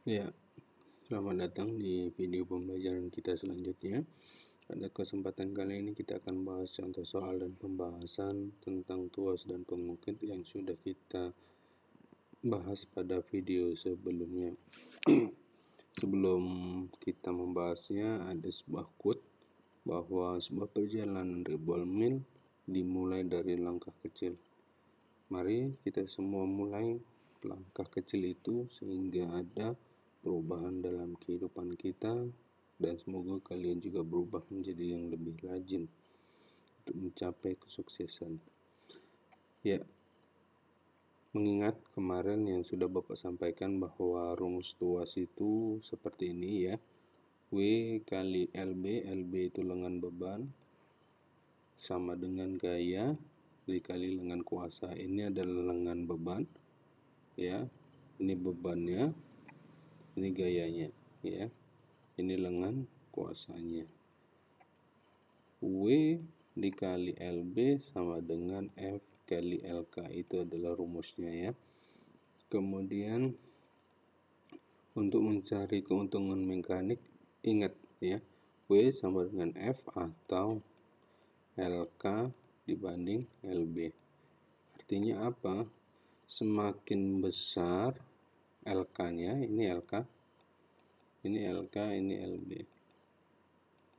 Ya, selamat datang di video pembelajaran kita selanjutnya. Pada kesempatan kali ini kita akan bahas contoh soal dan pembahasan tentang tuas dan pengukit yang sudah kita bahas pada video sebelumnya. Sebelum kita membahasnya, ada sebuah quote bahwa sebuah perjalanan ribuan mil dimulai dari langkah kecil. Mari kita semua mulai langkah kecil itu sehingga ada perubahan dalam kehidupan kita, dan semoga kalian juga berubah menjadi yang lebih rajin untuk mencapai kesuksesan. Ya, mengingat kemarin yang sudah Bapak sampaikan bahwa rumus tuas itu seperti ini ya. W kali LB, LB itu lengan beban, sama dengan gaya dikali lengan kuasa. Ini adalah lengan beban ya, ini bebannya, ini gayanya ya, ini lengan kuasanya. W dikali LB sama dengan F kali LK, itu adalah rumusnya ya. Kemudian untuk mencari keuntungan mekanik, ingat ya, W sama dengan F atau LK dibanding LB. Artinya apa? Semakin besar LK-nya, ini LK, ini LK, ini LB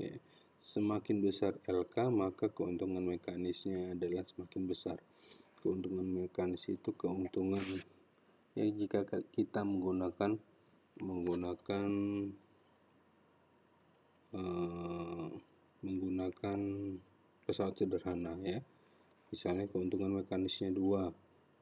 ya. Semakin besar LK, maka keuntungan mekanisnya adalah semakin besar. Keuntungan mekanis itu keuntungan ya jika kita menggunakan pesawat sederhana ya. Misalnya keuntungan mekanisnya 2,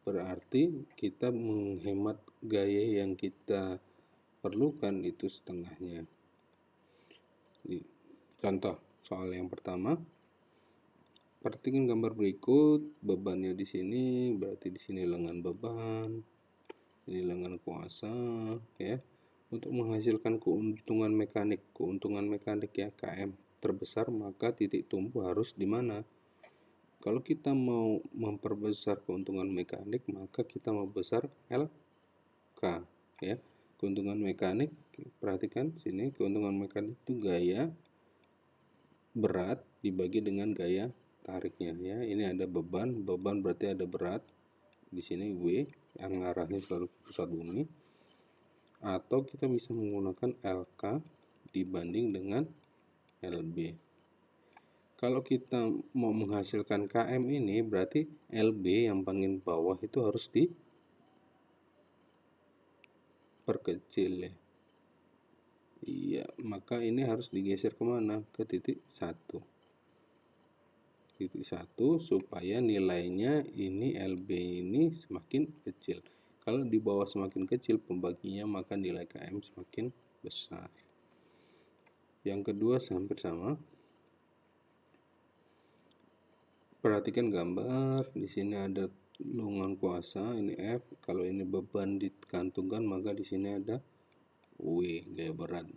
berarti kita menghemat gaya yang kita perlukan itu setengahnya. Contoh soal yang pertama, perhatikan gambar berikut. Bebannya di sini, berarti di sini lengan beban, ini lengan kuasa ya. Untuk menghasilkan keuntungan mekanik ya, KM terbesar, maka titik tumpu harus di mana? Kalau kita mau memperbesar keuntungan mekanik, maka kita membesar LK ya. Keuntungan mekanik, perhatikan sini, keuntungan mekanik itu gaya berat dibagi dengan gaya tariknya ya. Ini ada beban berarti ada berat. Di sini W yang arahnya selalu ke pusat bumi. Atau kita bisa menggunakan LK dibanding dengan LB. Kalau kita mau menghasilkan KM ini, berarti LB yang paling bawah itu harus diperkecil ya. Iya, maka ini harus digeser kemana? Ke titik 1. Titik 1 supaya nilainya ini LB ini semakin kecil. Kalau di bawah semakin kecil pembaginya, maka nilai KM semakin besar. Yang kedua hampir sama. Perhatikan gambar, di sini ada lengan kuasa, ini F. Kalau ini beban dikantungkan, maka di sini ada W, gaya berat.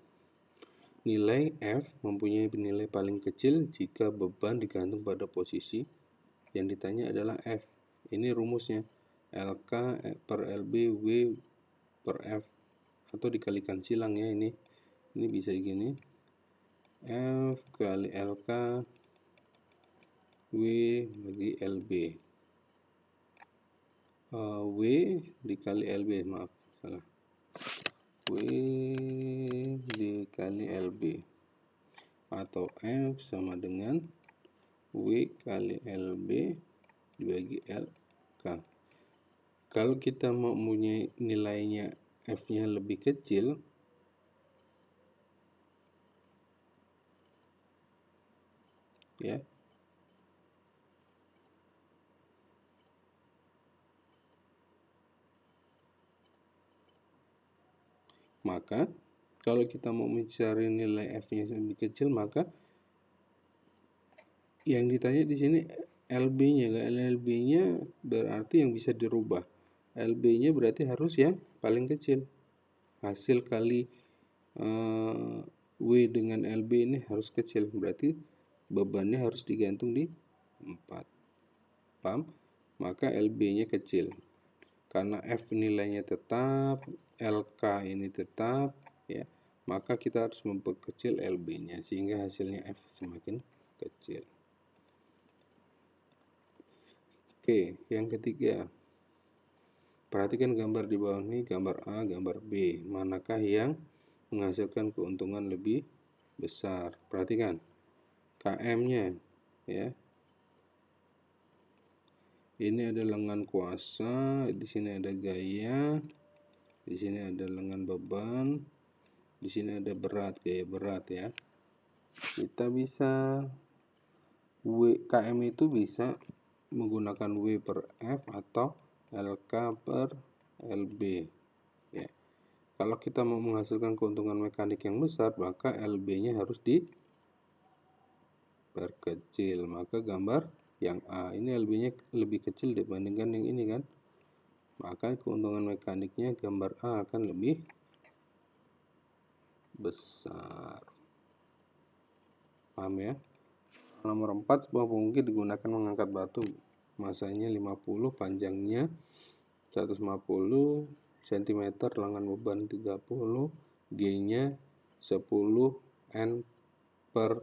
Nilai F mempunyai nilai paling kecil jika beban digantung pada posisi. Yang ditanya adalah F. Ini rumusnya, LK per LB W per F, atau dikalikan silang ya. Ini bisa gini, F kali LK W bagi LB, W dikali LB, maaf salah, W dikali LB, atau F sama dengan W kali LB dibagi LK. Kalau kita mau punya nilainya F-nya lebih kecil, ya, maka kalau kita mau mencari nilai F-nya lebih kecil, maka yang ditanya di sini LB-nya. LB-nya berarti yang bisa dirubah. LB-nya berarti harus yang paling kecil. Hasil kali W dengan LB ini harus kecil, berarti bebannya harus digantung di 4. Paham? Maka LB-nya kecil. karena F nilainya tetap, LK ini tetap, ya, maka kita harus memperkecil LB-nya sehingga hasilnya F semakin kecil. Oke, yang ketiga. Perhatikan gambar di bawah ini, gambar A, gambar B. Manakah yang menghasilkan keuntungan lebih besar? Perhatikan KM-nya, ya. Ini ada lengan kuasa, di sini ada gaya, di sini ada lengan beban, di sini ada berat, gaya berat, ya. Kita bisa KM itu bisa menggunakan W per F atau LK per LB, ya. Kalau kita mau menghasilkan keuntungan mekanik yang besar, maka LB-nya harus diperkecil. Maka gambar yang A ini LB-nya lebih kecil dibandingkan yang ini kan. Maka keuntungan mekaniknya gambar A akan lebih besar. Paham ya? Nomor 4, sebuah pengungkit digunakan mengangkat batu. Masanya 50, panjangnya 150 cm, lengan beban 30, G-nya 10 N per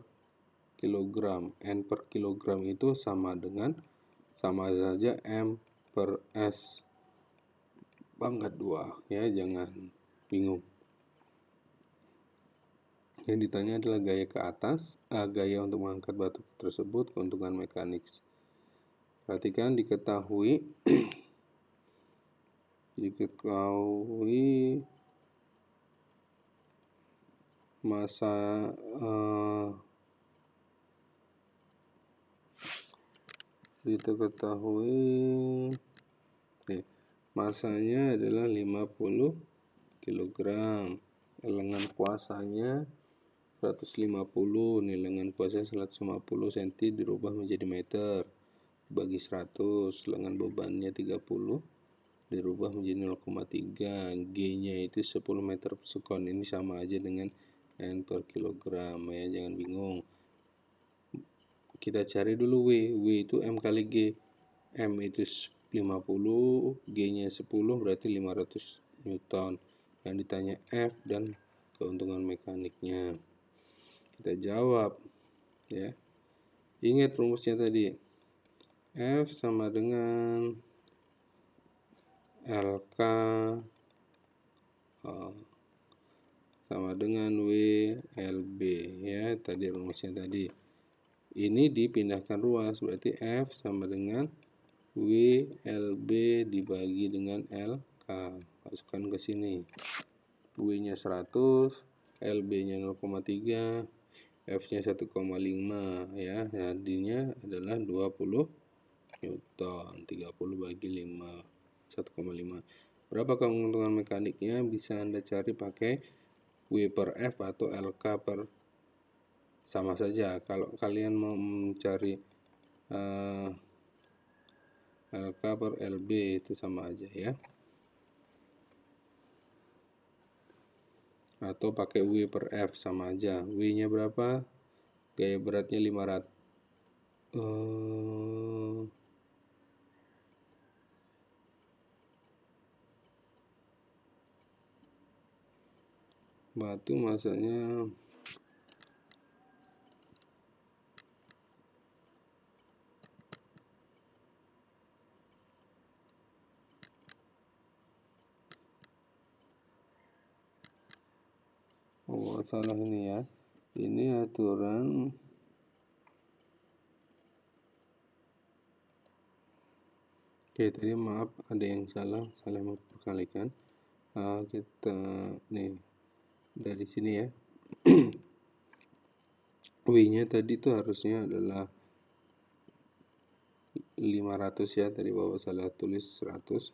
kilogram. N per kilogram itu sama saja M per S pangkat 2, ya, jangan bingung. Yang ditanya adalah gaya ke atas, gaya untuk mengangkat batu tersebut, keuntungan mekanik. Perhatikan diketahui masa masanya adalah 50 kg, lengan kuasanya 150, nih lengan kuasa 150 cm dirubah menjadi meter bagi 100, lengan bebannya 30 dirubah menjadi 0,3, G-nya itu 10 meter per sekon. Ini sama aja dengan N per kilogram, ya, jangan bingung. Kita cari dulu W itu M kali G. M itu 50, G-nya 10, berarti 500 Newton. Yang ditanya F dan keuntungan mekaniknya. Kita jawab, ya. Ingat rumusnya tadi. F sama dengan LK sama dengan W LB, ya, tadi rumusnya tadi. Ini dipindahkan ruas, berarti F sama dengan W LB dibagi dengan LK. Masukkan ke sini. W-nya 100, LB-nya 0,3, F-nya 1,5, ya. Jadinya adalah 20 Newton. 30 bagi 5, 1,5. Berapa keuntungan mekaniknya? Bisa Anda cari pakai W per F atau LK per, sama saja. Kalau kalian mau mencari LK per LB itu sama aja, ya. Atau pakai W per F sama aja. W-nya berapa? Gaya beratnya 500. Batu masanya salah ini, ya. Ini aturan tadi maaf ada yang salah memperkalikan. Kita nih dari sini, ya. W-nya tadi itu harusnya adalah 500, ya, tadi Bapak salah tulis 100.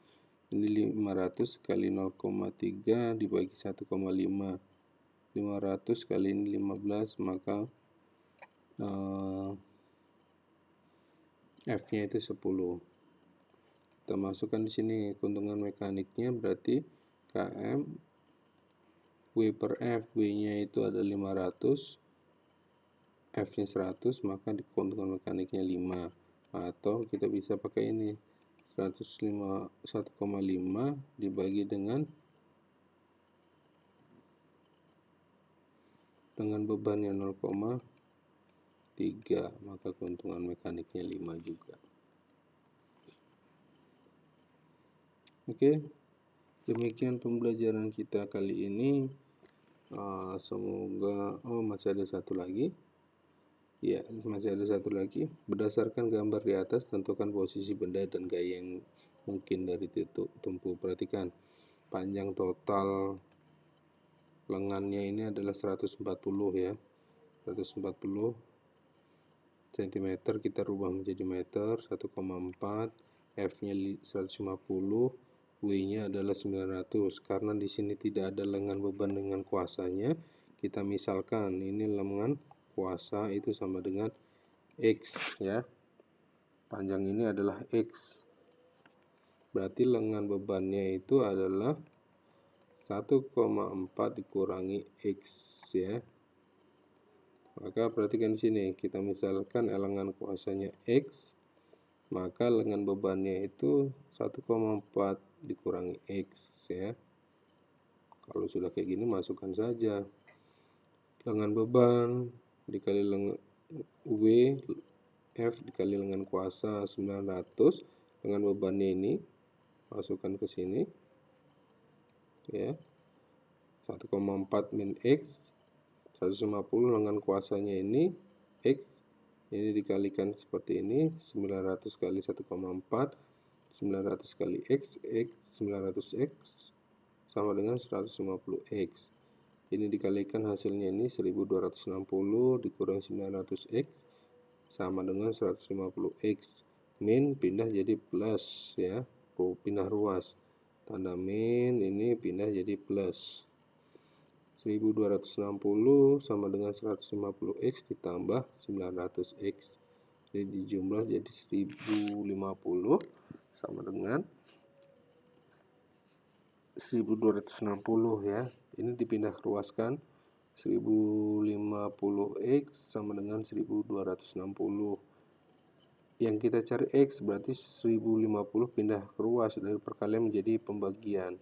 Ini 500 kali 0,3 dibagi 1,5. 500 kali ini 15, maka F-nya itu 10. Kita masukkan di sini keuntungan mekaniknya, berarti KM W per F, W-nya itu ada 500, F-nya 100, maka keuntungan mekaniknya 5. Atau kita bisa pakai ini, 1,5 dibagi dengan bebannya 0,3, maka keuntungan mekaniknya 5 juga. Oke, demikian pembelajaran kita kali ini. Semoga masih ada satu lagi. Ya, masih ada satu lagi. Berdasarkan gambar di atas, tentukan posisi benda dan gaya yang mungkin dari titik tumpu. Perhatikan, panjang total lengannya ini adalah 140 ya. 140 cm, kita rubah menjadi meter, 1,4, F-nya 150, W-nya adalah 900. Karena di sini tidak ada lengan beban dengan kuasanya, kita misalkan ini lengan kuasa itu sama dengan X ya. Panjang ini adalah X. Berarti lengan bebannya itu adalah 1,4 dikurangi X ya. Maka perhatikan di sini, kita misalkan lengan kuasanya X, maka lengan bebannya itu 1,4 dikurangi X ya. Kalau sudah kayak gini, masukkan saja lengan beban dikali lengan W, F dikali lengan kuasa 900, lengan bebannya ini masukkan ke sini ya. 1,4 min X, 150 lengan kuasanya ini X, ini dikalikan seperti ini, 900 kali 1,4, 900 kali X, 900X sama dengan 150X. Ini dikalikan hasilnya ini 1260 dikurang 900X sama dengan 150X. Min pindah jadi plus ya, pindah ruas. Tanda min ini pindah jadi plus. 1260 sama dengan 150X ditambah 900X. Jadi dijumlah jadi 1050 sama dengan 1260 ya. Ini dipindah ruaskan, 1050X sama dengan 1260. Yang kita cari X berarti 1050 pindah ruas dari perkalian menjadi pembagian.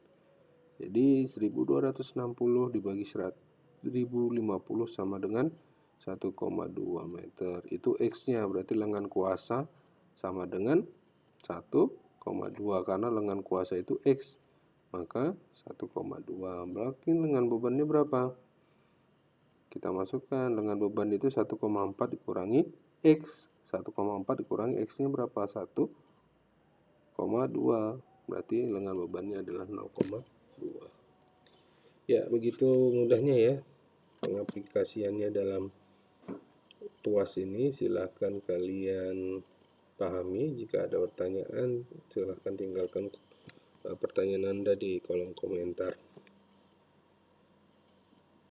Jadi 1260 dibagi 1050 sama dengan 1,2 meter. Itu X-nya, berarti lengan kuasa sama dengan 1,2 karena lengan kuasa itu X. Maka 1,2. Berarti lengan bebannya berapa? Kita masukkan lengan beban itu 1,4 dikurangi X. 1,4 dikurangi X-nya berapa? 1,2. Berarti lengan bebannya adalah 0,2. Ya, begitu mudahnya ya pengaplikasiannya dalam tuas ini. Silahkan kalian pahami. Jika ada pertanyaan, silahkan tinggalkan pertanyaan Anda di kolom komentar.